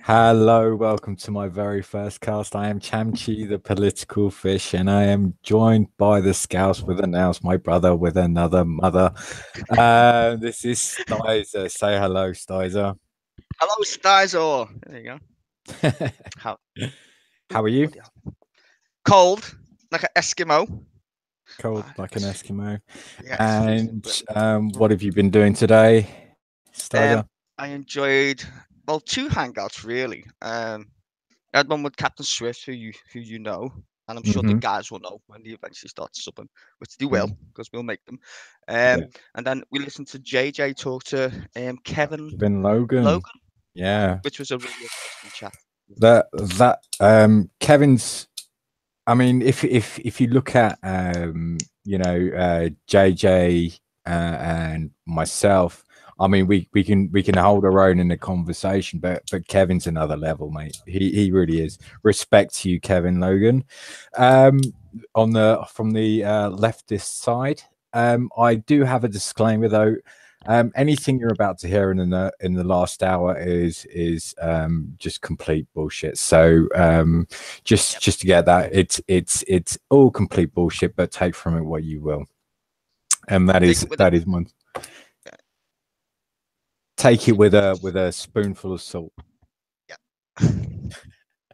Hello, welcome to my very first cast. I am Chamchi, the political fish, and I am joined by the Scouse with a nouse, my brother with another mother. This is Styzor. Say hello, Styzor. Hello, Styzor. There you go. How? How are Ooh, you? bloody hell. Cold, like an Eskimo. Cold Ah, like an Eskimo. yeah, it's freezing. And what have you been doing today, Um, Styzor? I enjoyed two hangouts really. I had one with Captain Swift, who you know, and I'm sure the Mm-hmm. guys will know when they eventually start subbing, which they will Mm. because we'll make them. Yeah. And then we listened to JJ talk to Kevin Kevin Logan. Logan, Yeah. which was a really interesting chat. Kevin's I mean, if you look at JJ and myself, I mean we can hold our own in the conversation, but Kevin's another level, mate. He really is. Respect to you, Kevin Logan. Um, on the from the leftist side, I do have a disclaimer though. Anything you're about to hear in the last hour is just complete bullshit. So just Yep. just to get that, it's all complete bullshit, but take from it what you will. And that Take is it with a that is one. Take it with a spoonful of salt. yeah.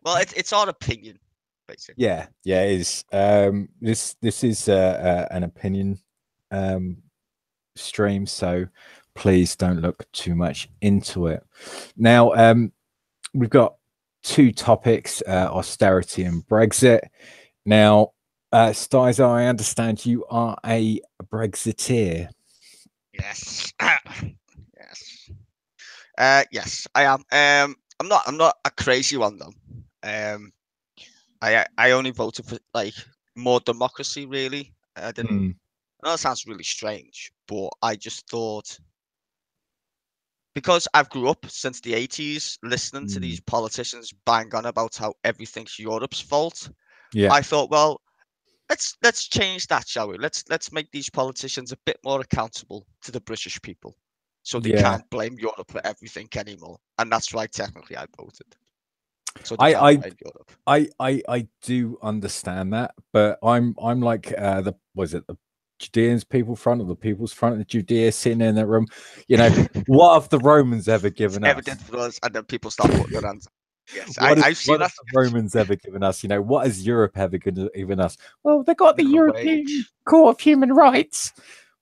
Well, it's our opinion, basically. Yeah, it is. This is an opinion um stream, so please don't look too much into it. Now, we've got two topics: austerity and Brexit. Now, Styles, I understand you are a Brexiteer. Yes. Yes. Yes, I am. I'm not a crazy one though. Um, I only voted for like more democracy really. I didn't. Mm, I know it sounds really strange, but I just thought because I've grew up since the 80s listening to mm. these politicians bang on about how everything's Europe's fault. Yeah, I thought, well, let's change that, shall we? Let's make these politicians a bit more accountable to the British people, so they yeah. can't blame Europe for everything anymore. And that's why technically I voted, so they I, can't I, blame Europe. I do understand that, but I'm like the was it the Judeans people front or the people's front of Judea sitting in that room. You know, what have the Romans ever It's given us? evident for us, and then people start putting their hands. Yes, What is I've seen what have that. the Romans ever given us? You know, what has Europe ever given us? Well, they got the Minimum European wage. Court of Human Rights.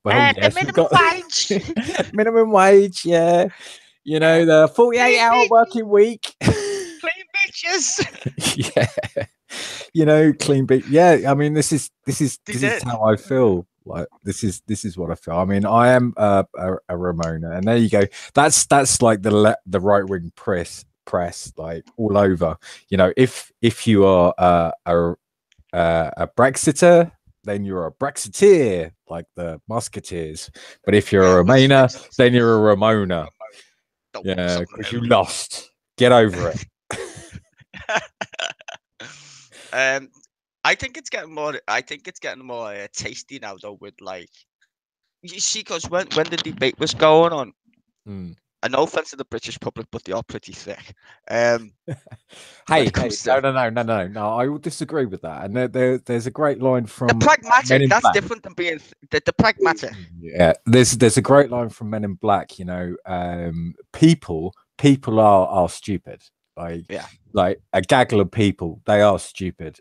Well, The yes, we've minimum got wage. minimum wage. Yeah, you know the 48 Clean hour bitches. working week. Clean bitches. Yeah, clean beat. Yeah, I mean, They this is did. how I feel. Like this is what I feel. I mean, I am a Ramona, and there you go. That's like the right wing press like all over. You know, if you are a Brexiter, then you're a Brexiteer, like the Musketeers. But if you're Yeah, a which Remainer, makes then you're a sense. Ramona. Don't want Yeah, something because you new. lost. Get over it. um, I think it's getting more. I think it's getting more tasty now, though. With like, you see, because when the debate was going on, Mm. and no offense to the British public, but they are pretty thick. Um, when Hey, it hey, comes no, to no, no, no, no, no. I will disagree with that. And there's a great line the from Men pragmatic, in that's Black. different than being the pragmatic. Yeah, there's a great line from Men in Black. You know, people are stupid. Like Yeah, like a gaggle of people, they are stupid.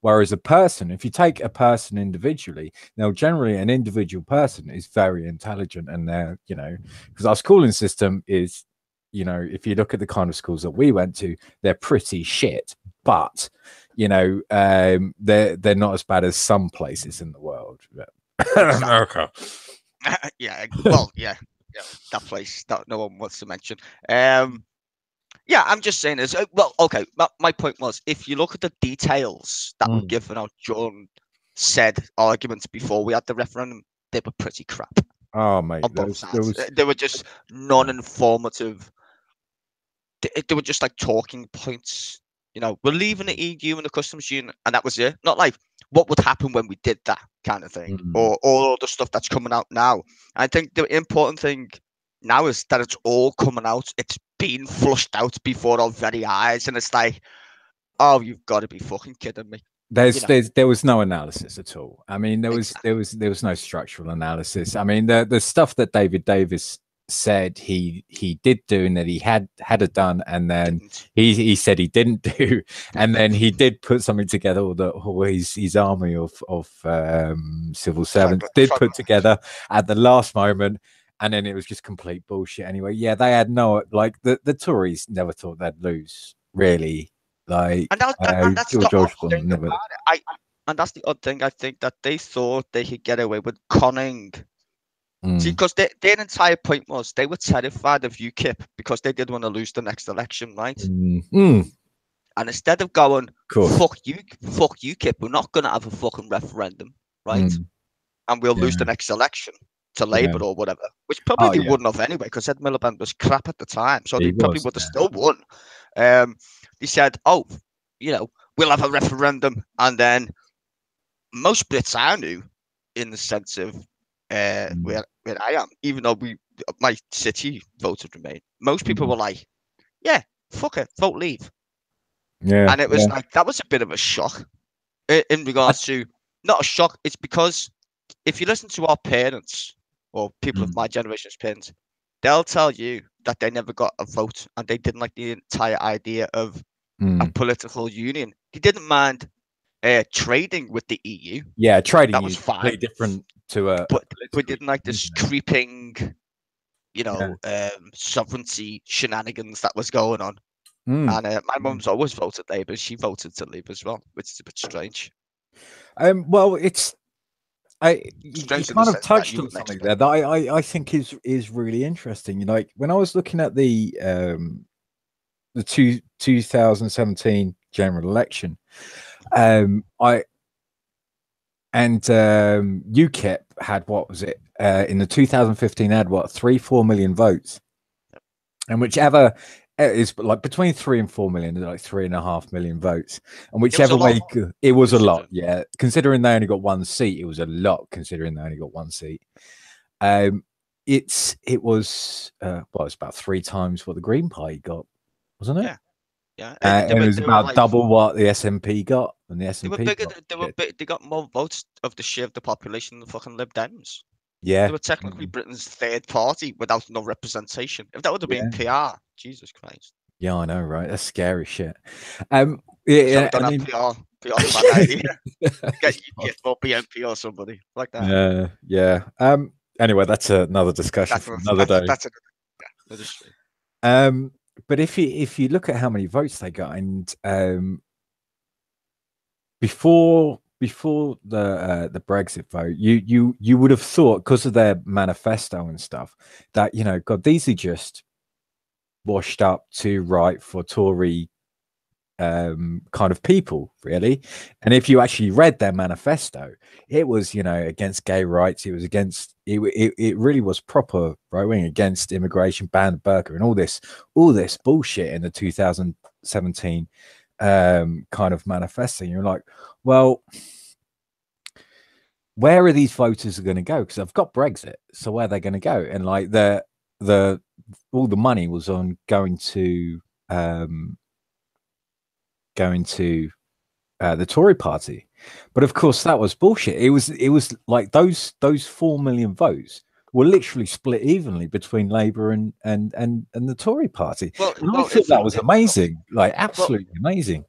Whereas a person, if you take a person individually, now generally an individual person is very intelligent, and they're because our schooling system is if you look at the kind of schools that we went to, they're pretty shit. But they're not as bad as some places in the world. exactly. America. Yeah, well, yeah, yeah, that place that no one wants to mention. Um, Yeah, I'm just saying this. Well, okay. My point was, if you look at the details that were Mm. given out during said arguments before we had the referendum, they were pretty crap Oh, mate, on both there sides. was They were just no. non-informative. They were just like talking points. We're leaving the EU and the customs union, and that was it. Not like what would happen when we did that kind of thing, Mm. or all the stuff that's coming out now. I think the important thing now is that it's all coming out. It's being flushed out before our very eyes, and it's like, oh, you've got to be fucking kidding me. There was no analysis at all. I mean, Exactly. there was no structural analysis. I mean, the stuff that David Davis said he did do and that he had it done, and then Didn't. he said he didn't do, and then he did put something together. All his army of civil servants did put together at the last moment. And then it was just complete bullshit. Anyway, yeah, they had no, like, the Tories never thought they'd lose, really. Like, And that's the odd George thing Bush never. about it. And that's the odd thing. I think that they thought they could get away with conning. See, Mm, because their entire point was they were terrified of UKIP because they didn't want to lose the next election, right? of And instead of going, course. fuck UKIP, we're not going to have a fucking referendum, right? Mm, And we'll lose the yeah, next election to yeah. Labour or whatever, which probably Oh, they yeah. wouldn't have anyway, because Ed Miliband was crap at the time, so He they probably was. would have Yeah. still won. They said, oh, we'll have a referendum, and then most Brits I knew, in the sense of Mm, where I am, even though my city voted Remain, most people mm, were like, yeah, fuck it, vote Leave. yeah. And it was Yeah. like, that was a bit of a shock in I, regards to, not a shock, it's because if you listen to our parents or people of mm, my generation's parents, they'll tell you that they never got a vote and they didn't like the entire idea of a mm. political union. They didn't mind trading with the EU. Yeah. Trading That was is fine. completely different to a But we political didn't like union, this isn't it? creeping, Yeah. sovereignty shenanigans that was going on. Mm. And my Mm. mum's always voted Labour. She voted to Leave as well, which is a bit strange. Well, it's you Strange in the kind of sense that touched you on wouldn't something expect. there that I think is really interesting. You know, like when I was looking at the 2017 general election, I and UKIP had, what was it, in the 2015 had what, 3-4 million votes, and whichever is like between 3 and 4 million, like 3.5 million votes, and It was a whichever lot, way it was a lot, considering. yeah, considering they only got one seat. It was a lot considering they only got one seat. um it was well, it's about 3 times what the Green Party got, wasn't it? Yeah, yeah. They And it were was they were about like double what the SNP got, and the they were SNP bigger. got They were shit. big. They got more votes of the share of the population than the fucking Lib Dems. They Yeah. were technically Britain's third party without no representation. If that would have been Yeah. PR, Jesus Christ. Yeah, I know, right? That's scary shit. So we Yeah, don't I have mean, PR. PR's a bad idea. Get UKIP or BNP or somebody like that. yeah, yeah. Anyway, that's another discussion That's for another that's day. that's another stream. Um, but if you look at how many votes they got, and before the Brexit vote, you would have thought, because of their manifesto and stuff, that, God, these are just washed up to write for Tory kind of people, really. And if you actually read their manifesto, it was, against gay rights. It was against it really was proper right wing, against immigration, ban burqa, and all this bullshit in the 2017 kind of manifesto. And you're like, well, where are these voters going to go? Because I've got Brexit, so where are they going to go? And like the all the money was on um going to the Tory party. But of course, that was bullshit. It was like those 4 million votes were literally split evenly between Labour and the Tory party. Well, And I well, thought that was amazing, like well, absolutely amazing.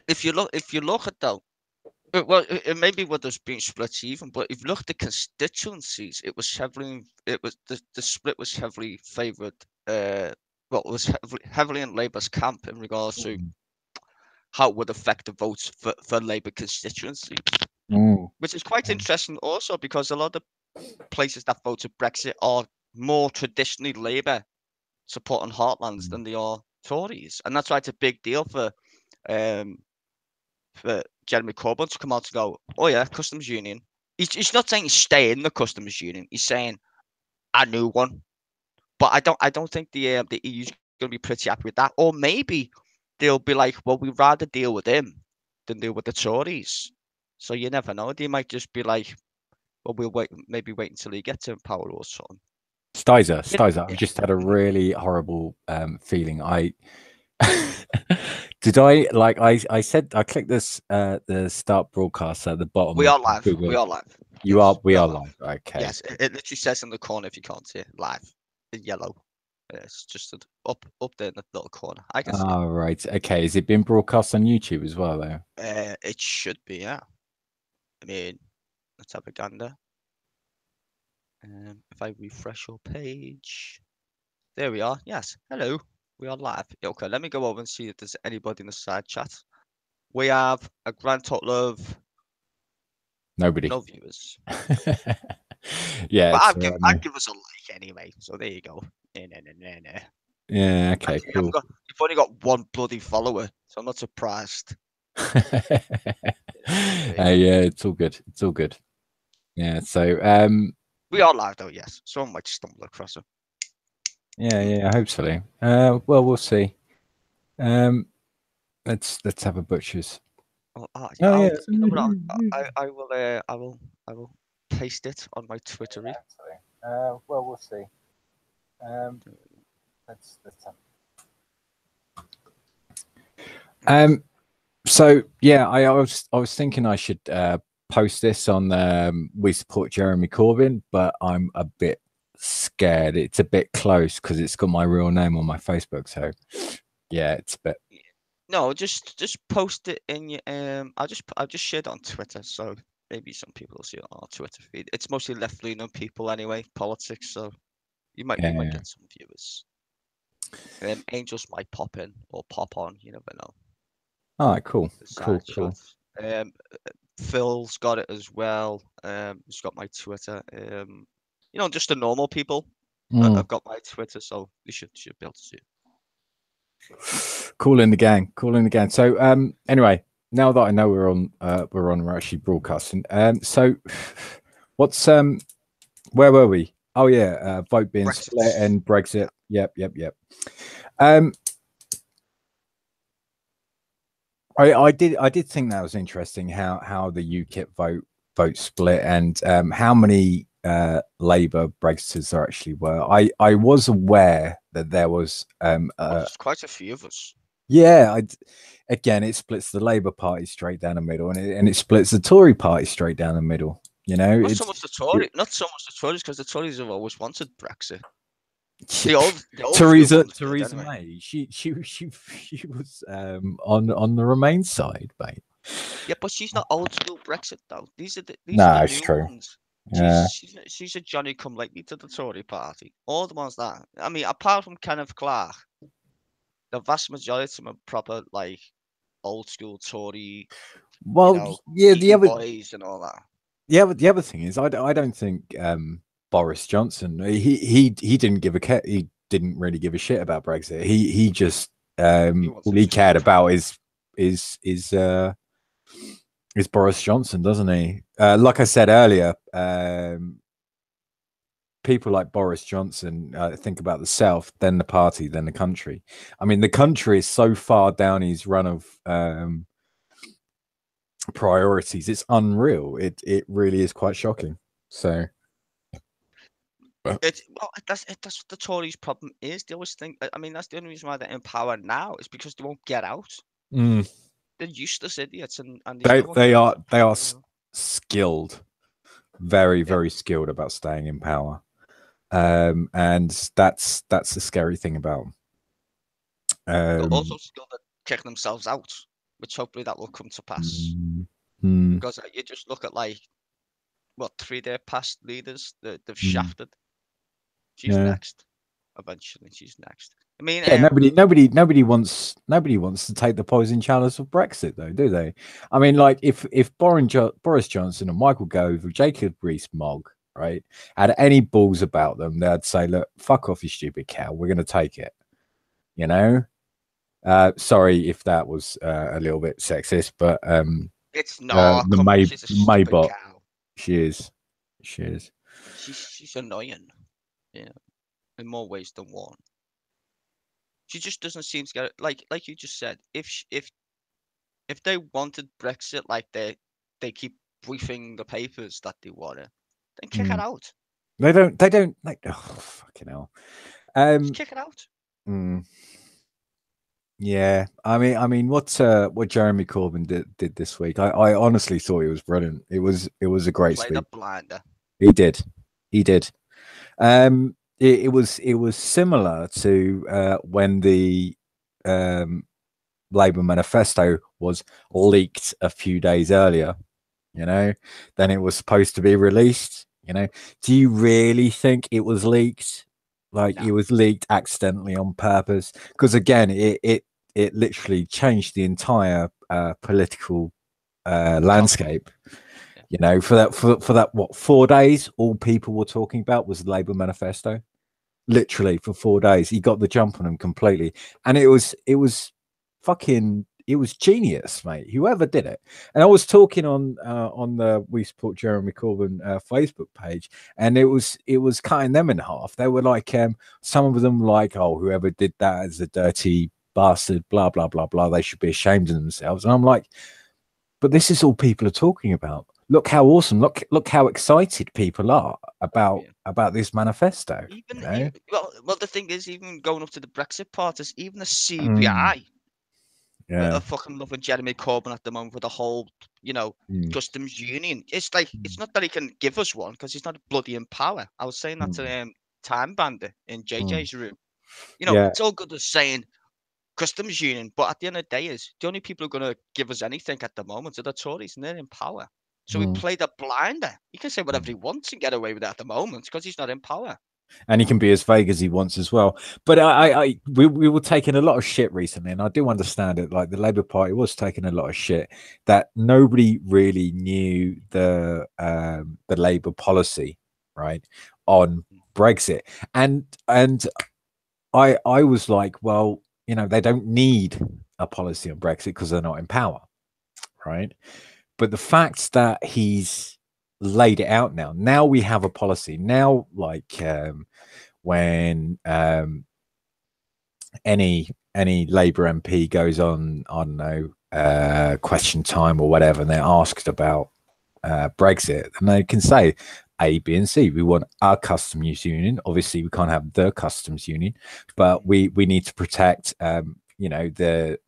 if you look at that, well, it maybe would have been split even, but if you look at the constituencies, it was heavily, it was the split was heavily favoured. Well, it was heavily in Labour's camp in regards to Mm. how it would affect the votes for Labour constituencies, Mm. which is quite interesting also because a lot of places that voted Brexit are more traditionally Labour supporting heartlands than they are Tories, and that's why it's a big deal um, for Jeremy Corbyn to come out to go, oh yeah, customs union. He's not saying stay in the customs union. He's saying a new one. But I don't think the EU's going to be pretty happy with that. Or maybe they'll be like, well, we'd rather deal with him than deal with the Tories. So you never know. They might just be like, well, we'll wait, maybe wait until he gets in power or something. Styzor. I've Yeah. just had a really horrible feeling. I did I like I said I clicked this the start broadcast at the bottom We of are live. We Google. are live. Yes, We we are are live. live. Okay. Yes, it literally says in the corner if you can't see it, live in yellow. It's just up there in the little corner. I can see it. All right. Okay. Has it been broadcast on YouTube as well though? It should be, yeah. I mean, let's have a gander. If I refresh your page, there we are. Yes, hello. We are live. Okay, let me go over and see if there's anybody in the side chat. We have a grand total of Nobody. no viewers. Yeah, But it's I'd give us a like anyway. So there you go. Nah. yeah, And okay, cool. you've only got one bloody follower, so I'm not surprised. Yeah, it's all good. It's all good. Yeah, so We are live though, yes. Someone might stumble across it. yeah, hopefully. Well, we'll see. Um, let's have a butcher's. Yeah, Oh yeah. you know what? I will paste it on my Twittery. Well, we'll see. Um, let's have. So yeah, I was thinking I should post this on We Support Jeremy Corbyn, but I'm a bit scared. It's a bit close because it's got my real name on my Facebook. So yeah, it's a bit. No, just post it in your I'll just share it on Twitter, so maybe some people will see it on our Twitter feed. It's mostly left-leaning people anyway, politics, so you might Yeah. get some viewers. Angels might pop in or pop on, you never know. All right, cool, The cool, side chat. cool. Phil's got it as well. He's got my Twitter. Just the normal people Mm. have got my Twitter, so you should be able to see it. Cool in the gang, cool in the gang. So anyway, now that I know we're actually broadcasting. So what's where were we? Oh yeah, vote being Brexit. split and Brexit. Yep. Um, I did think that was interesting how the UKIP vote split and how many Labour Brexiters there actually were. I was aware that there was There's quite a few of us. yeah, again it splits the Labour Party straight down the middle and it splits the Tory Party straight down the middle. You know, Not so much the Tories, because the Tories have always wanted Brexit. The old Theresa anyway. May, she was on the Remain side, mate. Yeah, but she's not old school Brexit though. These are the It's new true. ones. Yeah. She's a Johnny come lately to the Tory party. All the ones that I mean, apart from Kenneth Clark, the vast majority of them are proper like old school Tory, Well, yeah. Eton boys and all that. The other thing is, I don't think Boris Johnson he didn't give a he didn't really give a shit about Brexit. He just all he cared about is Boris Johnson, doesn't he? Like I said earlier, people like Boris Johnson think about the South, then the party, then the country. I mean, the country is so far down his run of priorities. It's unreal. It really is quite shocking. So That's what the Tories' problem is. They always think. I mean, that's the only reason why they're in power now is because they won't get out. They're useless idiots, and they are skilled, very skilled about staying in power. And that's the scary thing about them. They're also skilled at kicking themselves out, which hopefully that will come to pass. Because you just look at like what 3 their past leaders they've shafted. She's next. Eventually, she's next. I mean, yeah, nobody wants to take the poison chalice of Brexit, though, do they? I mean, like if Boris Johnson and Michael Gove or Jacob Rees-Mogg, right, had any balls about them, they'd say, "Look, fuck off, you stupid cow. We're going to take it." You know. Sorry if that was a little bit sexist, but it's not. the Come on, she's a stupid Maybot, cow. she is. She's annoying. Yeah, in more ways than one. She just doesn't seem to get it. Like you just said, if they wanted Brexit, like they keep briefing the papers that they want it, then kick it out. They don't. Oh, fucking hell. Just Um. kick it out. mm, yeah. I mean, what Jeremy Corbyn did this week? I honestly thought it was brilliant. It was a great Play the speech. blinder. He did. He did. It was similar to when the um Labour manifesto was leaked a few days earlier. You know, then it was supposed to be released. Do you really think it was leaked? Like No. it was leaked accidentally on purpose? Because again, it literally changed the entire political Topic. landscape. Yeah. For that what 4 days, all people were talking about was the Labour manifesto. Literally for 4 days, he got the jump on him completely, and it was fucking it was genius, mate. Whoever did it. And I was talking on the We Support Jeremy Corbyn Facebook page, and it was cutting them in half. They were like, some of them like, oh, whoever did that is a dirty bastard, blah blah blah blah. They should be ashamed of themselves. And I'm like, but this is all people are talking about. Look how awesome! Look how excited people are about Yeah. about this manifesto. Even, You even know. well, the thing is, even going up to the Brexit parties, even the Mm, CBI are yeah. fucking loving Jeremy Corbyn at the moment with the whole, Mm, customs union. It's like it's not that he can give us one because he's not bloody in power. I was saying that mm, to Time Bander in mm. JJ's room. Yeah. It's all good as saying customs union, but at the end of the day, is the only people who are going to give us anything at the moment are the Tories, and they're in power. So we Mm, play the blinder. He can say whatever mm. he wants and get away with it at the moment because he's not in power. And he can be as vague as he wants as well. But we were taking a lot of shit recently, and I do understand it. Like the Labour Party was taking a lot of shit that nobody really knew the Labour policy, right, on Brexit, and I was like, well, they don't need a policy on Brexit because they're not in power, right? But the fact that he's laid it out now we have a policy now, like when any Labour MP goes on, I don't know, Question Time or whatever, and they're asked about Brexit, and they can say A, B, and C. We want our customs union. Obviously, we can't have the customs union, but we need to protect, the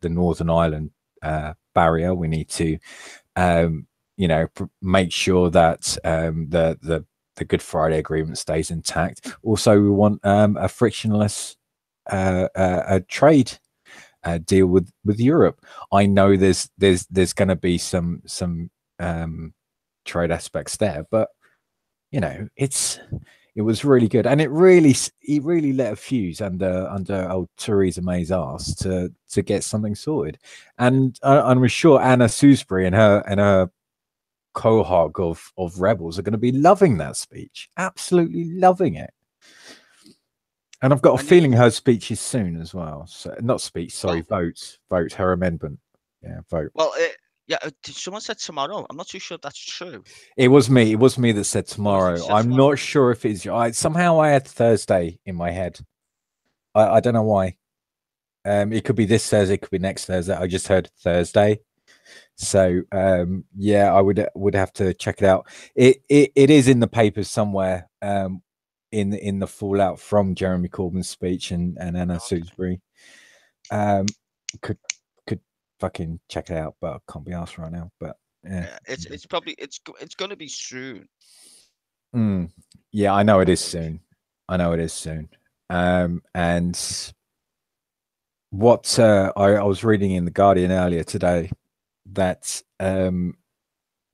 Northern Ireland barrier. We need to, make sure that the Good Friday Agreement stays intact. Also, we want a frictionless a trade deal with Europe. I know there's going to be some trade aspects there, but it was really good, and he really lit a fuse under old Theresa May's ass to get something sorted, and I'm sure Anna Sewsbury and her cohort of rebels are going to be loving that speech, absolutely loving it. And I've got a And you feeling her speech is soon as well. So not speech, sorry, well, vote her amendment. Yeah, vote. well, yeah. Someone said tomorrow. I'm not too sure if that's true. It was me. It was me that said Or was it tomorrow. said I'm tomorrow? not sure if it's. Somehow I had Thursday in my head. I don't know why. It could be this Thursday. It could be next Thursday. I just heard Thursday. So yeah, I would have to check it out. It is in the papers somewhere. In the fallout from Jeremy Corbyn's speech and Anna Okay. Sewsbury. Could could fucking check it out, but I can't be asked right now. But yeah. Yeah, it's probably it's going to be soon. Mm. Yeah, I know it I is think. soon. I know it is soon. And what I was reading in the Guardian earlier today that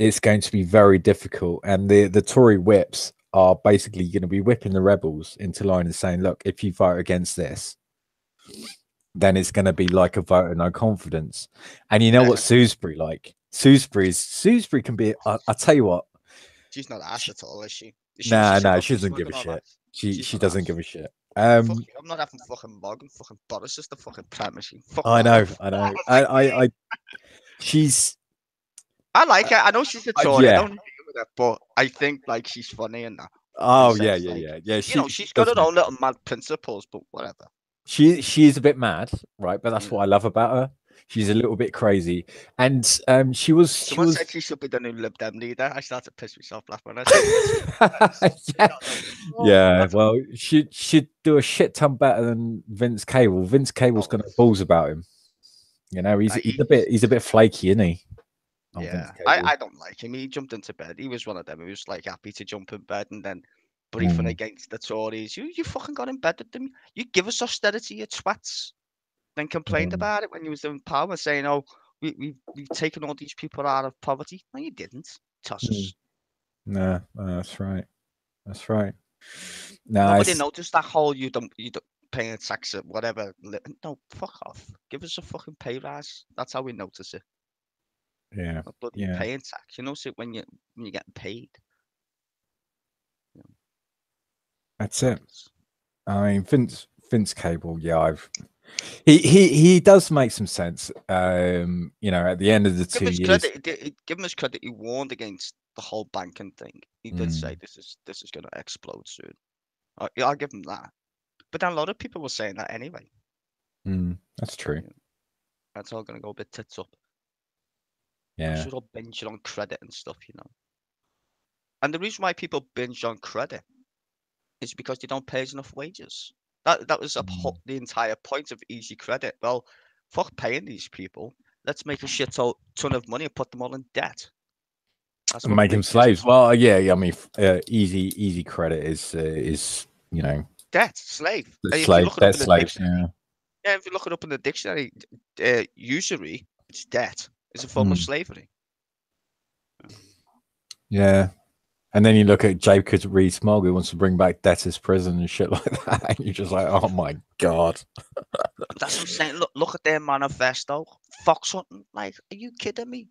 it's going to be very difficult, and the Tory whips are basically going to be whipping the rebels into line and saying, "Look, if you vote against this, then it's going to be like a vote of no confidence." And you know what Sewsbury like? Sewsbury can be. I'll tell you what. She's not asked at all, is she? She Nah, said, nah, "Oh, she she's doesn't give a fucking all that." shit. She She's she not doesn't asked. give a shit. Fuck you. I'm not having fucking Morgan. Fucking Boris is the fucking prime machine. Fuck I know, off. I know. I she's I like her. I know she's a Tory. I yeah. don't agree with her, but I think like she's funny in that. In the Oh yeah, sense, yeah, like yeah, yeah. She she's got does her make own little mad principles, but whatever. she is a bit mad, right? But that's Yeah. what I love about her. She's a little bit crazy, and she Someone said was she should be the new Lib Dem leader. I started to piss myself laughing when I said this. yeah, Oh, yeah. that's Well, she'd do a shit ton better than Vince Cable. Vince Cable's oh, got balls about him. You know, he's a bit flaky, isn't he? On Vince yeah. Cable. I don't like him. He jumped into bed. He was one of them. He was like happy to jump in bed and then briefing Mm, against the Tories. You fucking got in bed with them. You give us austerity, you twats. Then complained mm, about it when you was in power, saying, "Oh, we've taken all these people out of poverty." No, you didn't. mm. Tosses. No, that's right. That's right. No, Nobody it's noticed that whole you don't paying tax at whatever. No, fuck off. Give us a fucking pay rise. That's how we notice it. yeah, Not bloody yeah. paying tax. You notice it when you get paid. You know, That's it. toddlers. I mean, Vince Cable. Yeah, he does make some sense. You know, at the end of the Give him two his years. credit. Give him his credit. He warned against the whole banking thing. He did say Mm, this is going to explode soon. Yeah, I'll give him that. But then a lot of people were saying that anyway. that's true. You know, that's all going to go a bit tits up because Yeah. you're all binging on credit and stuff, you know. And the reason why people binge on credit is because they don't pay us enough wages. That was Mm. the entire point of easy credit. Well, fuck paying these people. Let's make a ton of money and put them all in debt. That's And what make them big slaves. business Well, yeah. I mean, easy credit is you know debt slave. the And if you slave look it up debt in the slaves. Yeah. dictionary, yeah, if you look it up in the dictionary, usury, it's debt. It's a form of Mm, slavery. yeah. And then you look at Jacob Rees-Mogg who wants to bring back debtors prison and shit like that. And you're just like, oh my god. That's what I'm saying. Look at their manifesto. Fox hunting. Like, are you kidding me?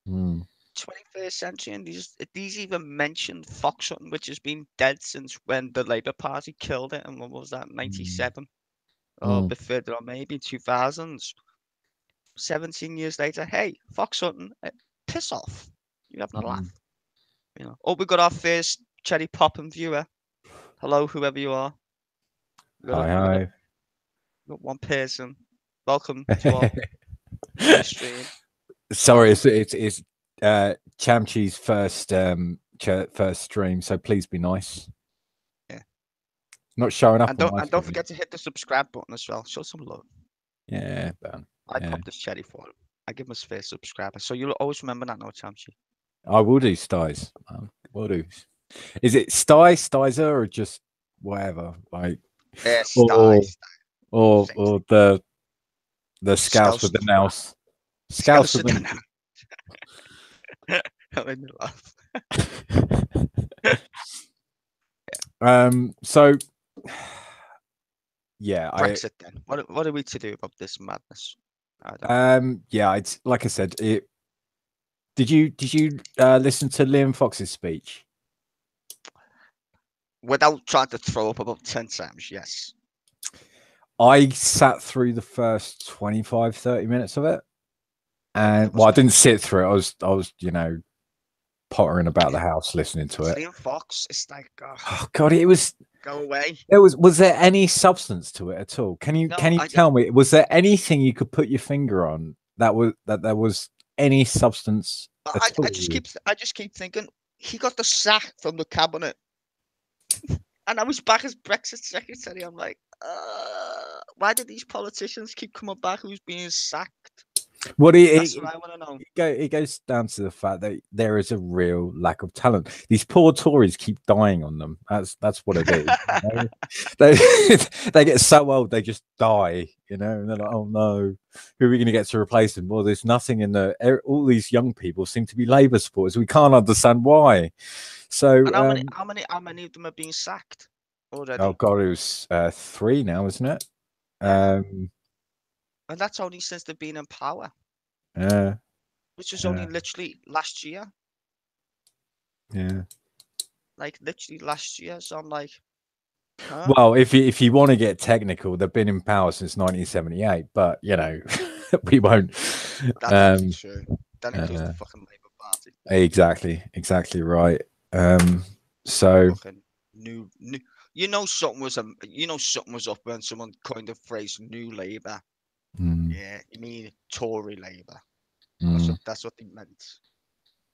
Mm, 21st century, and these even mentioned fox hunting, which has been dead since when the Labour Party killed it. And what was that, mm, 97? Or a mm, bit further on, maybe 2000s. 17 years later, hey, fox hunting, piss off. You're having a mm. laugh. You know. Oh, we got our first cherry popping viewer. Hello, whoever you are. Hi, We hi. got one person. Welcome to our new stream. Sorry, it's Chamchi's first stream, so please be nice. Yeah. Not showing up And on don't my and don't screen. forget to hit the subscribe button as well. Show some love. Yeah, Ben. I Yeah, popped this cherry for him. I give him his first subscriber. So you'll always remember that now, Chamchi. I will do Styz. Will do. Is it Styzor, or just whatever? Like, or Styles. Same or thing. the Scouse with Scouse the mouse. Scouse Scouse with it down. the. I made me laugh. So yeah, Brexit then. What are we to do about this madness? I don't know. yeah, it's like I said. Did you listen to Liam Fox's speech? Without trying to throw up about 10 times, yes. I sat through the first 25, 30 minutes of it. Yeah, And it was well, I didn't painful. sit through it. I was, pottering about the house listening to It's it. Liam Fox. It's like, Oh god, it was go away. there was there any substance to it at all? No, Can you tell me, was there anything you could put your finger on that there was any substance at all? I just keep thinking he got the sack from the cabinet, and I was back as Brexit secretary. I'm like, why do these politicians keep coming back? Who's being sacked? What That's what I want to know. it goes down to the fact that there is a real lack of talent. These poor Tories keep dying on them. That's what it is. They they get so old they just die, and they're like, oh no, who are we going to get to replace them? Well, there's nothing in all these young people seem to be Labour supporters. We can't understand why. So And how many of them are being sacked oh already? god, it was 3 now, isn't it? Yeah, Um, and that's only since they've been in power, yeah, which was only yeah, literally last year. yeah. Like literally last year. So I'm like, huh? Well, if you want to get technical, they've been in power since 1978, but we won't. That might be Um, true. That includes the uh, fucking Labour Party. exactly right. So Fucking new. You know something was up when someone coined the phrase "New Labour." Mm, Yeah, you mean Tory Labour. mm. That's what they meant.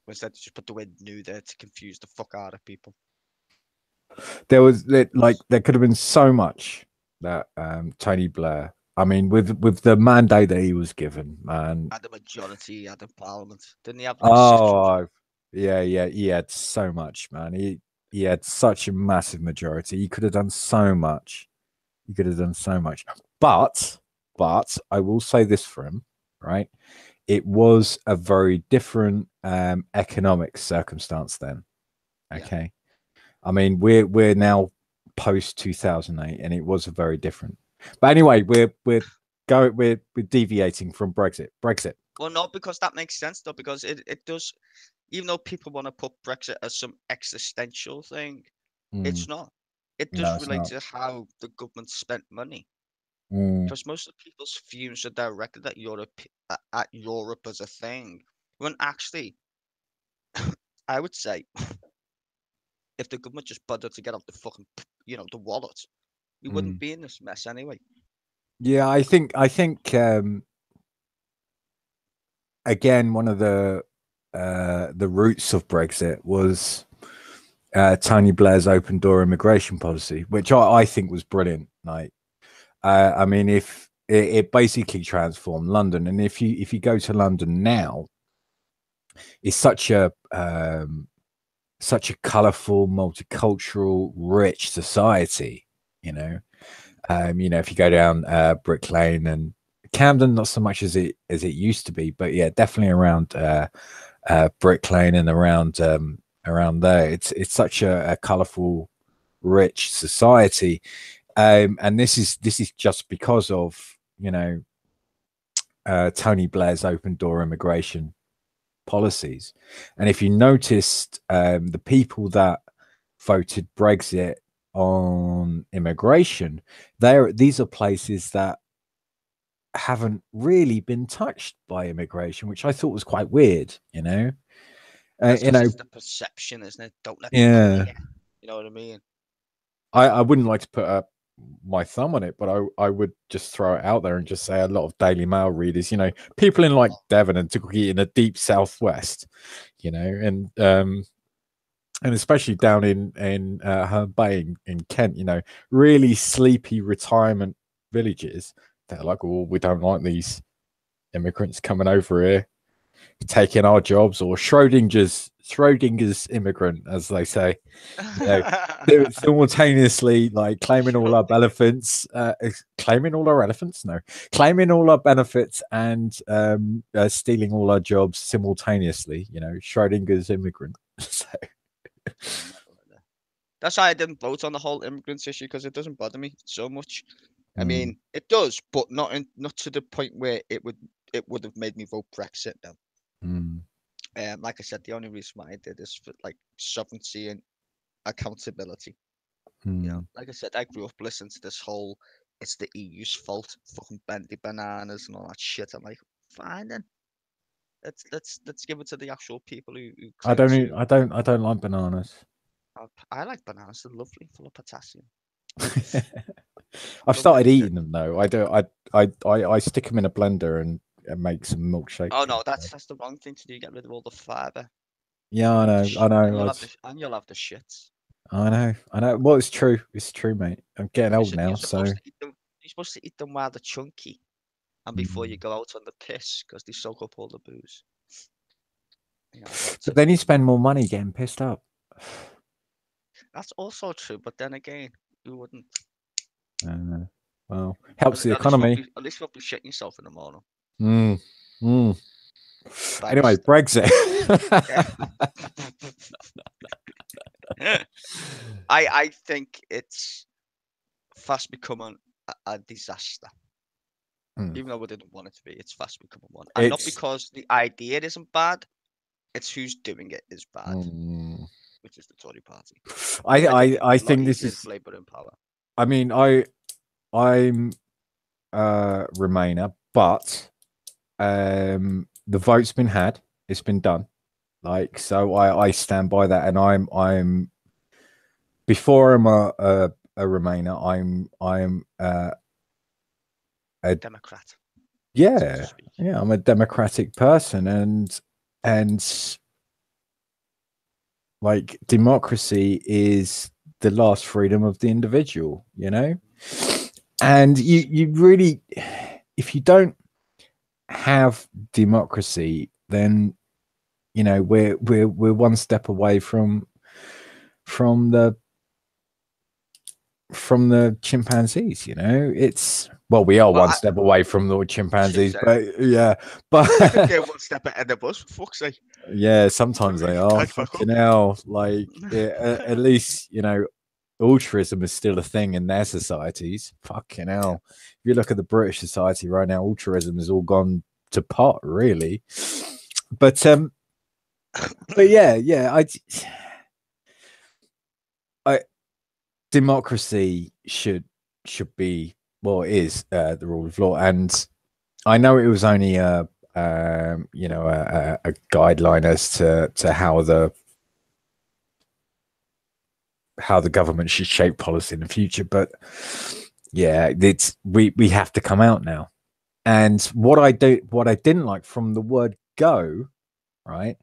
Instead, they just put the word new there to confuse the fuck out of people. Like there could have been so much that Tony Blair. I mean, with the mandate that he was given, man. Had the majority, had the parliament. Didn't he have like six or something? Oh, yeah. He had so much, man. He had such a massive majority. He could have done so much. He could have done so much. But I will say this for him, right? It was a very different economic circumstance then. Yeah. Okay. I mean, we're now post 2008, and it was a very different. But anyway, we're deviating from Brexit. Brexit. Well, no, because that makes sense though, because it does. Even though people want to put Brexit as some existential thing, Mm, it's not. It no, does it's relate not. to how the government spent money. Mm, Because most of people's views are directed at Europe as a thing. When actually, I would say, if the government just bothered to get off the fucking, the wallet, we wouldn't mm. be in this mess anyway. Yeah, I think again one of the roots of Brexit was Tony Blair's open door immigration policy, which I think was brilliant. Like, I mean, if it basically transformed London, and if you go to London now, it's such a colourful, multicultural, rich society. You know, if you go down Brick Lane and Camden, not so much as it used to be, but yeah, definitely around Brick Lane and around there. It's such a colourful, rich society, and this is just because of Tony Blair's open door immigration policies. And if you noticed, the people that voted Brexit on immigration, these are places that haven't really been touched by immigration, which I thought was quite weird. That's You because know, it's the perception, isn't it? Don't let them come yeah. here. You know what I mean? I wouldn't like to put up my thumb on it, but I would just throw it out there and just say a lot of Daily Mail readers, people in like Devon and Torquay in the deep southwest, and especially down in Herne Bay in Kent, really sleepy retirement villages. They're like, oh, we don't like these immigrants coming over here, taking our jobs, or Schrodinger's immigrant, as they say. You know, they're simultaneously like claiming all our benefits, claiming all our elephants, no, claiming all our benefits, and stealing all our jobs simultaneously. Schrodinger's immigrant. So, Yeah, I'm not like that. That's why I didn't vote on the whole immigrants issue because it doesn't bother me so much. I mm, mean, it does, but not to the point where it would have made me vote Brexit now. mm, Like I said, the only reason why I did is for like sovereignty and accountability. mm. Like I said, I grew up listening to this whole "it's the EU's fault," fucking bendy bananas and all that shit. I'm like, fine then, let's give it to the actual people who I claim don't. to. I don't like bananas. I like bananas; they're lovely, full of potassium. I've Lovely started to drink. eating them though. I do. I stick them in a blender and make some milkshake. Oh no, that's the wrong thing to do. Get rid of all the fiber, Yeah, I and know. I know. you'll have the shits. I know. I know. Well, it's true. It's true, mate. I'm getting old now, You're so supposed to eat them. You're supposed to eat them while they're chunky and before you mm. go out on the piss because they soak up all the booze. That's But it. then you spend more money getting pissed up. That's also true, but then again, you wouldn't. Uh, well, helps the At least won't economy. be at least won't be shitting yourself in the morning. Mm, mm. Anyway, Thanks. Brexit. Yeah. I think it's fast becoming a disaster. Mm. Even though we didn't want it to be, it's fast becoming one. And not It's. because the idea isn't bad, it's who's doing it is bad, Mm. which is the Tory party. I, I think I it'd be I a lot think this easier if is. Labour in power. I mean, I'm Remainer, but the vote's been had. It's been done. Like, so I stand by that, and I'm before I'm a Remainer. I'm a Democrat. Yeah, yeah, I'm a democratic person, and like democracy is the last freedom of the individual, you know? And you really, if you don't have democracy, then you know we're one step away from the from the chimpanzees. You know, it's well, we are Well, one step away from the chimpanzees, Jesus, but yeah, but I think they're one step ahead of us. For fuck's sake. yeah, sometimes they are. Catch back Fucking up. hell, like at least you know altruism is still a thing in their societies. Fucking hell. If you look at the British society right now, altruism has all gone to pot, really. But yeah, yeah, I democracy should be well, it is the rule of law, and I know it was only you know a guideline as to how the government should shape policy in the future, but yeah, it's we have to come out now. And what I didn't like from the word go, right,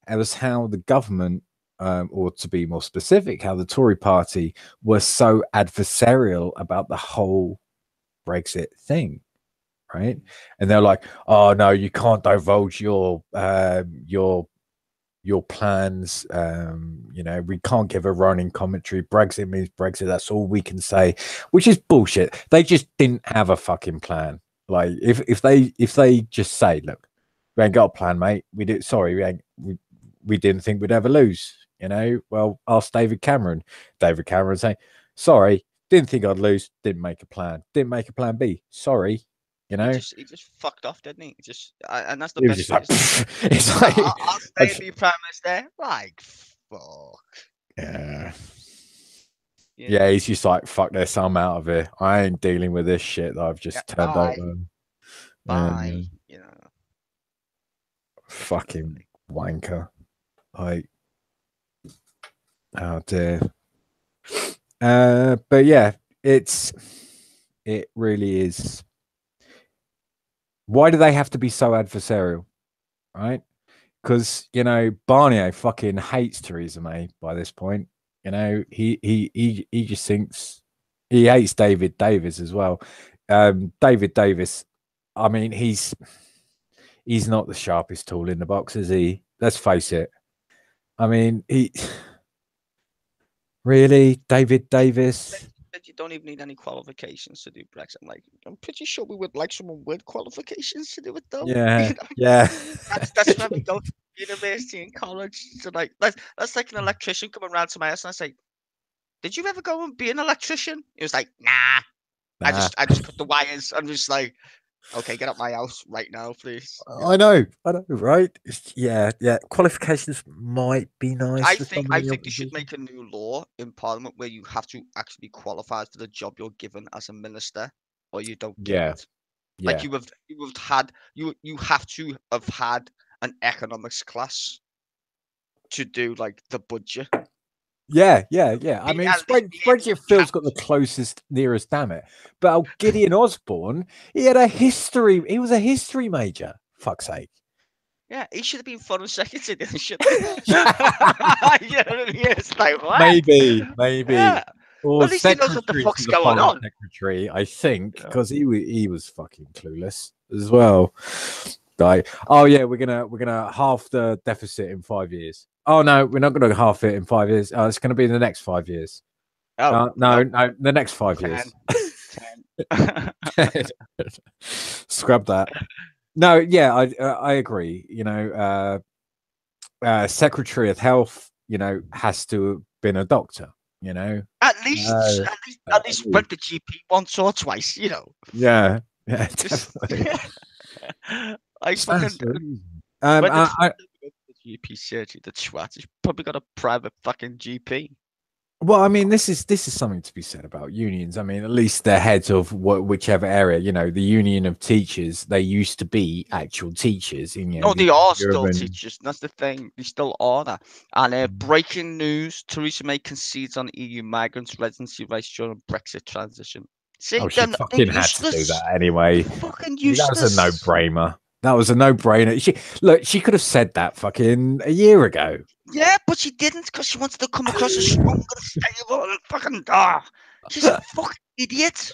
it was how the government, or to be more specific, how the Tory party were so adversarial about the whole Brexit thing, right? And they're like, "Oh no, you can't divulge your plans. You know, we can't give a running commentary. Brexit means Brexit. That's all we can say," which is bullshit. They just didn't have a fucking plan. Like if they just say, "Look, we ain't got a plan, mate. We did. Sorry, we didn't think we'd ever lose." You know, well, ask David Cameron. David Cameron saying, "Sorry, didn't think I'd lose. Didn't make a plan. Didn't make a plan B. Sorry." You know, He just fucked off, didn't he? Just and that's the it was best just way like, to say it. it's like, I'll stay and be prime minister. Like fuck. yeah. Yeah. Yeah, he's just like, fuck this, I'm out of here. I ain't dealing with this shit that I've Yeah. just turned Bye. over. Bye. You know. Fucking wanker. Like, oh dear. But yeah, it really is. Why do they have to be so adversarial? Right? Because you know, Barnier fucking hates Theresa May by this point. You know, he just thinks he hates David Davis as well. David Davis, I mean, he's not the sharpest tool in the box, is he? Let's face it. I mean, he really David Davis. That you don't even need any qualifications to do Brexit. I'm pretty sure we would like someone with qualifications to do it, though. You Yeah, know, yeah, that's why we go to university and college. So that's like an electrician coming around to my house and I say, "Did you ever go and be an electrician?" He was like, "Nah, nah. I just cut the wires." I'm just like, "Okay, get out my house right now, please." You I know. know, I know, right? Yeah, yeah. Qualifications might be nice for someone I in the think they should opposition. make a new law in Parliament where you have to actually be qualified for the job you're given as a minister, or you don't get Yeah, it. Like yeah, you have had you have to have had an economics class to do like the budget. yeah, yeah, yeah. I mean, At least be able Spreadsheet to Phil's count. got the closest, nearest, damn it. But Gideon Osborne, he had a history. He was a history major. Fuck's sake. Yeah, he should have been foreign secretary then, shouldn't he? You know what I mean? It's like what? Maybe, Yeah. or Well, at least he knows what the secretary to fuck's the going foreign on. secretary, I think, Yeah. because he was fucking clueless as well. Like, oh yeah, we're gonna half the deficit in 5 years. Oh no, we're not gonna half it in 5 years. It's gonna be in the next 5 years. Oh No, no, no, the next 5 years. 10, 10. Scrub that. No, yeah, I agree. You know, Secretary of Health, you know, has to have been a doctor. You know, uh, At least went to GP once or twice. You know, yeah, yeah, just definitely. I Stands fucking to reason. when the fuck did we go to the GP surgery? The twat. He's probably got a private fucking GP. Well, I mean, this is something to be said about unions. I mean, at least the heads of whichever area, you know, the union of teachers, they used to be actual teachers in, you know, No, the they are still urban. teachers. That's the thing. They still are that. And breaking news: Theresa May concedes on EU migrants' residency rights during Brexit transition. See, Oh, she they're fucking had to do useless. that anyway. They're fucking That was a useless. no-brainer. That was a no-brainer. She could have said that fucking a year ago. Yeah, but she didn't because she wanted to come across as strong and stable and fucking she's a fucking idiot.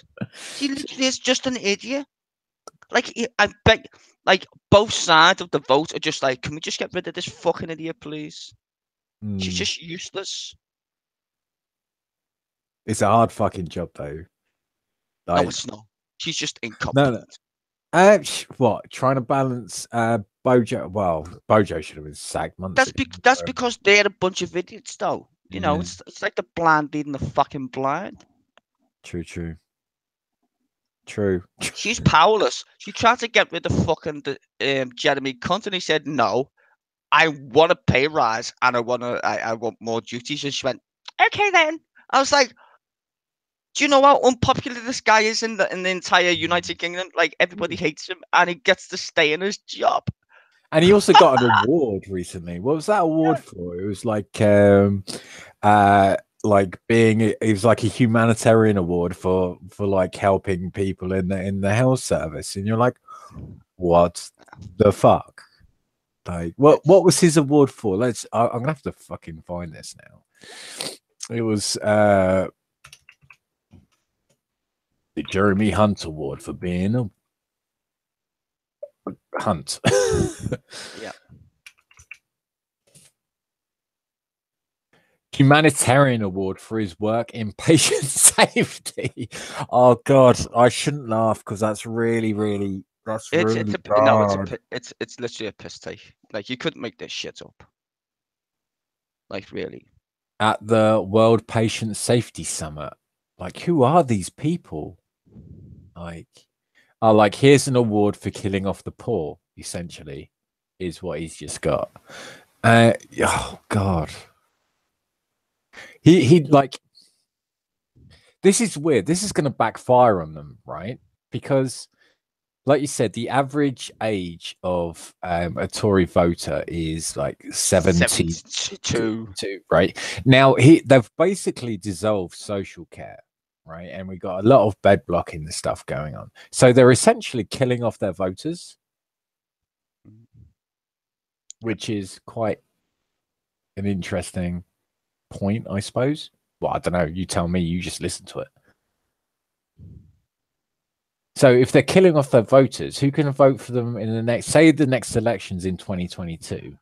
She literally is just an idiot. Like I bet, like both sides of the vote are just like, can we just get rid of this fucking idiot, please? She's Mm. just useless. It's a hard fucking job, though. No, Like, it's not. She's just no, no. incompetent. What? Trying to balance Bojo. Well, Bojo should have been sacked months ago. That's because they're a bunch of idiots, though. You know, Yeah, it's like the blind leading the fucking blind. true, true, true. She's powerless. She tried to get rid of fucking Jeremy Cunt, and he said no. I want a pay rise and I want more duties. And she went, okay then. I was like, do you know how unpopular this guy is in the entire United Kingdom? Like everybody hates him, and he gets to stay in his job. And he also got an award recently. What was that award for? It was being it was like a humanitarian award for like helping people in the health service. And you're like, what the fuck? Like what was his award for? I'm gonna have to fucking find this now. It was the Jeremy Hunt Award for being a hunt. Yeah. Humanitarian award for his work in patient safety. Oh god, I shouldn't laugh because that's really bad. It's literally a piss take. Like you couldn't make this shit up. Like really. At the World Patient Safety Summit. Like, who are these people? Like, here's an award for killing off the poor, essentially, is what he's just got. Oh god. He like this is weird. This is gonna backfire on them, right? Because like you said, the average age of a Tory voter is like 72, right? Now they've basically dissolved social care, right? And we got a lot of bed blocking the stuff going on. So they're essentially killing off their voters, which is quite an interesting point, I suppose. Well, I don't know. You tell me. You just listen to it. So if they're killing off their voters, who can vote for them in the next, say, the next elections in 2022?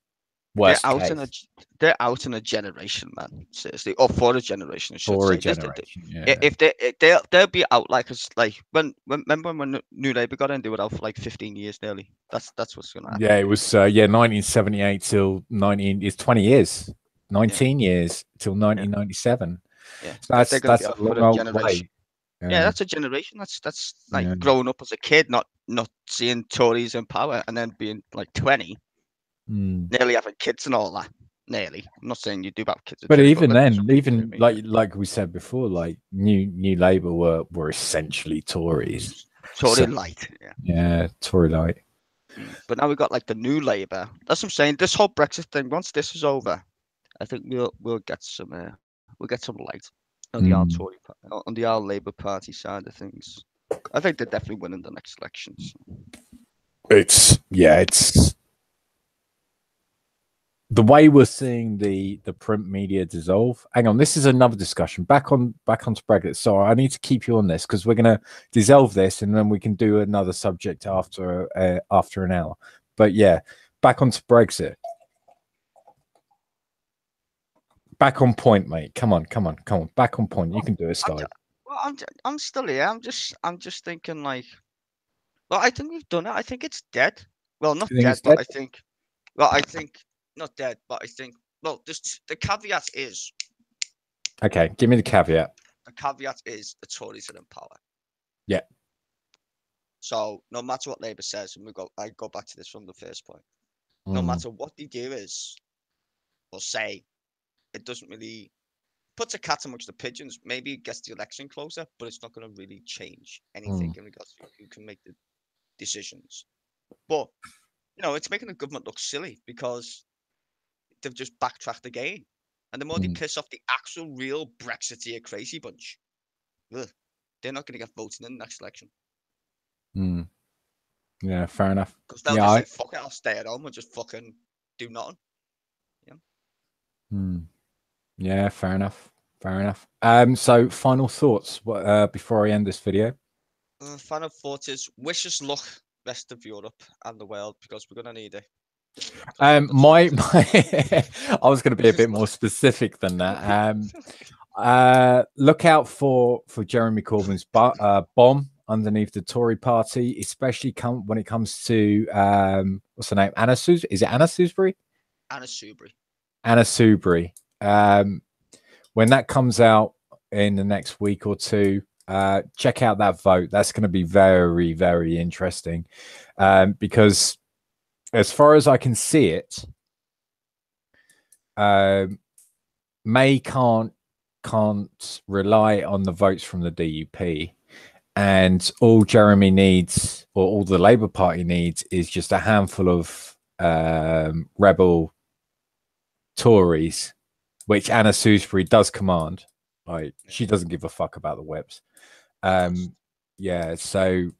Worst case. They're out in a generation, man. Seriously, or for a generation, I should For a say. generation, yeah. If they'll be out like us, like remember when New Labour got in, they were out for like 15 years nearly. That's what's gonna happen. Yeah, it was 1978 till 19. It's 20 years, 19 years till 1997. Yeah, So that's a long old way. Yeah, that's a generation. That's like growing up as a kid, not seeing Tories in power, and then being like 20, nearly having kids and all that. Nearly. I'm not saying you do have kids, but even then, even like we said before, like New Labour were essentially Tories. Tory light. Yeah, Tory light. But now we got like the New Labour. That's what I'm saying. This whole Brexit thing. Once this is over, I think we'll get some light on the old Tory, on the old Labour Party side of things. I think they're definitely winning the next elections. It's the way we're seeing the print media dissolve. Hang on, this is another discussion. Back onto Brexit. Sorry, I need to keep you on this because we're gonna dissolve this and then we can do another subject after an hour. But yeah, back onto Brexit. Back on point, mate. Come on. Back on point. You can do it, Sky. I'm still here. I'm just thinking like, well, I think we've done it. I think it's dead. Well, not dead, but I think not dead, but I think just the caveat is. Okay, give me the caveat. The caveat is the Tories are in power. Yeah. So no matter what Labour says, and I go back to this from the first point. No matter what they do or say, it doesn't really puts a cat amongst the pigeons. Maybe it gets the election closer, but it's not going to really change anything in regards to who can make the decisions. But it's making the government look silly because they've just backtracked again, and the more they piss off the actual real Brexiteer crazy bunch, ugh, they're not going to get voted in the next election. Yeah, fair enough. Because they'll Yeah, just say, fuck it, I'll stay at home and just fucking do nothing. yeah, fair enough. Fair enough. So final thoughts before I end this video. Final thought is, wish us luck, rest of Europe and the world, because we're going to need it. My I was going to be a bit more specific than that. Look out for Jeremy Corbyn's bomb underneath the Tory party, especially when it comes to what's the name? Anna Sewsbury? Is it Anna Sewsbury? Anna Sewsbury. Anna Sewsbury. When that comes out in the next week or two, check out that vote. That's going to be very, very interesting, because as far as I can see it, May can't rely on the votes from the DUP, and all Jeremy needs, or all the Labour Party needs, is just a handful of rebel Tories, which Anna Sewsbury does command. Like, she doesn't give a fuck about the whips. Yeah, so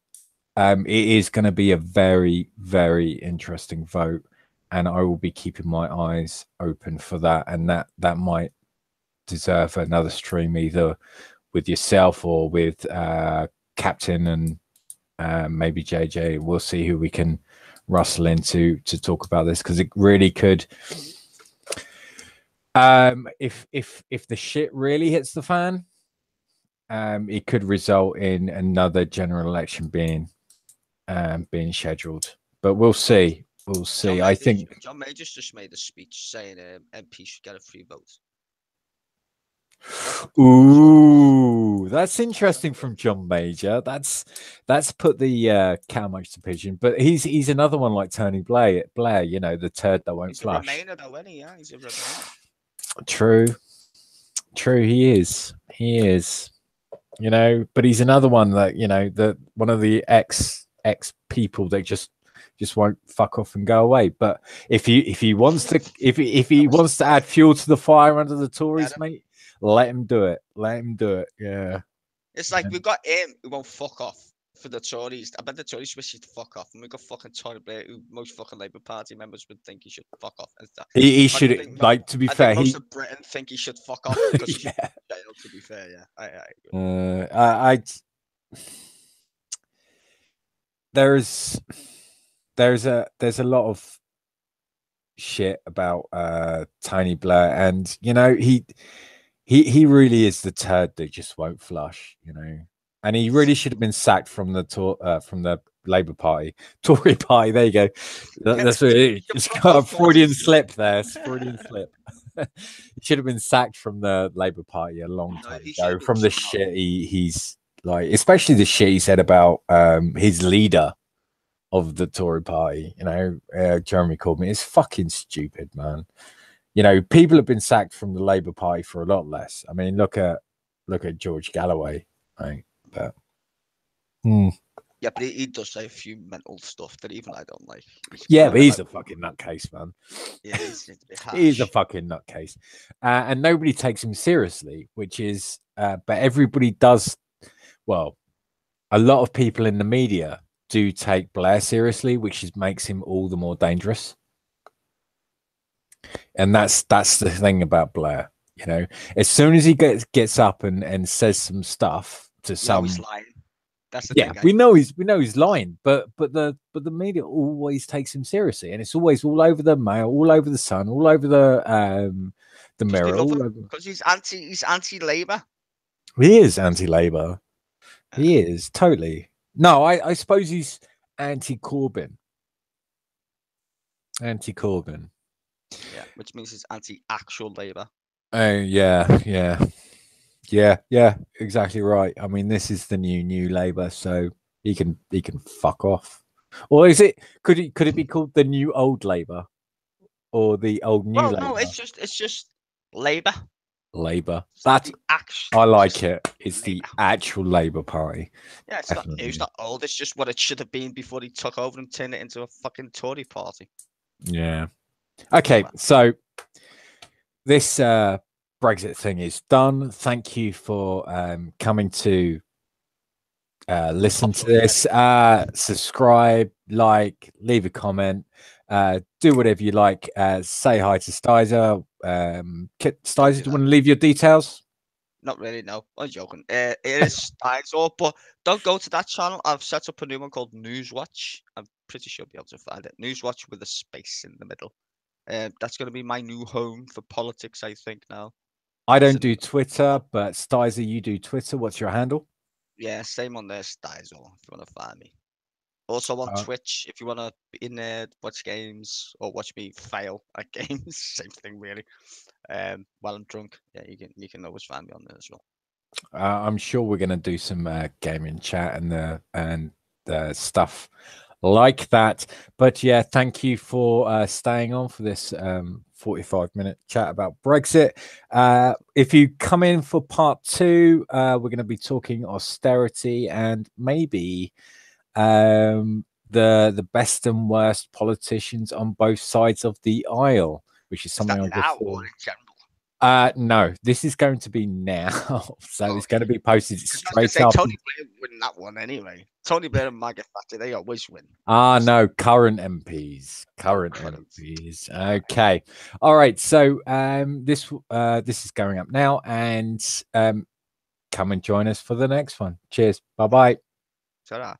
it is going to be a very, very interesting vote, and I will be keeping my eyes open for that. And that might deserve another stream, either with yourself or with Captain and maybe JJ. We'll see who we can rustle into to talk about this, because it really could. If the shit really hits the fan, it could result in another general election being scheduled. But we'll see. We'll see. I think John Major's just made a speech saying MP should get a free vote. Ooh, that's interesting from John Major. That's put the cow much to pigeon. But he's another one like Tony Blair. You know, the turd that won't flush. He's a Remainer, though, isn't he? Yeah, he's a Remainer. True. He is. You know, but he's another one that, you know, one of the ex people that just won't fuck off and go away. But if he wants to if he wants to add fuel to the fire under the Tories, mate, let him do it. Yeah. It's like we've got him who won't fuck off for the Tories. I bet the Tories wish he'd fuck off, and we got fucking Tony Blair, who most fucking Labour Party members would think he should fuck off. And he should, like, to be fair, most of Britain think he should fuck off because he's jail. To be fair, yeah. There's a lot of shit about Tony Blair, and you know, he really is the turd that just won't flush, you know. And he really should have been sacked from the Labour Party, Tory Party. There you go. That's what it's got a Freudian slip there. Freudian slip. He should have been sacked from the Labour Party a long time ago. From the shit he's like, especially the shit he said about his leader of the Tory Party. You know, Jeremy Corbyn. It's fucking stupid, man. You know, people have been sacked from the Labour Party for a lot less. I mean, look at George Galloway, right? But yeah, but he does say a few mental stuff that even I don't like. But he's a fucking nutcase, man. Yeah, he's a fucking nutcase, and nobody takes him seriously. Which is, but everybody does. Well, a lot of people in the media do take Blair seriously, which makes him all the more dangerous. And that's the thing about Blair. You know, as soon as he gets up and says some stuff to some, he's lying. That's the thing. we know he's lying, but the media always takes him seriously, and it's always all over the Mail, all over the Sun, all over the Mirror, because he's anti-Labour. He is anti-Labour. He is totally. No, I suppose he's anti-Corbyn. Anti-Corbyn. Yeah, which means he's anti-actual Labour. Oh yeah, exactly right. I mean, this is the new Labour, so he can fuck off. Or is it? Could it be called the new old Labour, or the old new Labour? No, it's just Labour. Labour. That I like it. It's the actual Labour Party. Yeah, it's not old. It's just what it should have been before he took over and turned it into a fucking Tory party. Yeah. Okay, so this Brexit thing is done. Thank you for coming to listen to this. Subscribe, like, leave a comment, do whatever you like. Say hi to Styzor. Styzor, do you want to leave your details? Not really, no. I'm joking. It is Styzor, but don't go to that channel. I've set up a new one called Newswatch. I'm pretty sure you'll be able to find it. Newswatch with a space in the middle. That's going to be my new home for politics, I think, now. I don't do Twitter, but Styzor, you do Twitter. What's your handle? Yeah, same on there, Styzor, if you want to find me. Also on Twitch, if you want to be in there, watch games or watch me fail at games, same thing really. While I'm drunk, yeah, you can always find me on there as well. I'm sure we're going to do some gaming chat and stuff like that. But yeah, thank you for staying on for this 45-minute chat about Brexit. If you come in for part 2, we're going to be talking austerity and maybe the best and worst politicians on both sides of the aisle, which is something now or in general? No, this is going to be now. So it's going to be posted straight up. Tony Blair win that one anyway. Tony Blair and Margaret Thatcher, they always win. No, current MPs. Current MPs. Okay. All right. So this is going up now, and come and join us for the next one. Cheers. Bye-bye. Ta-ra.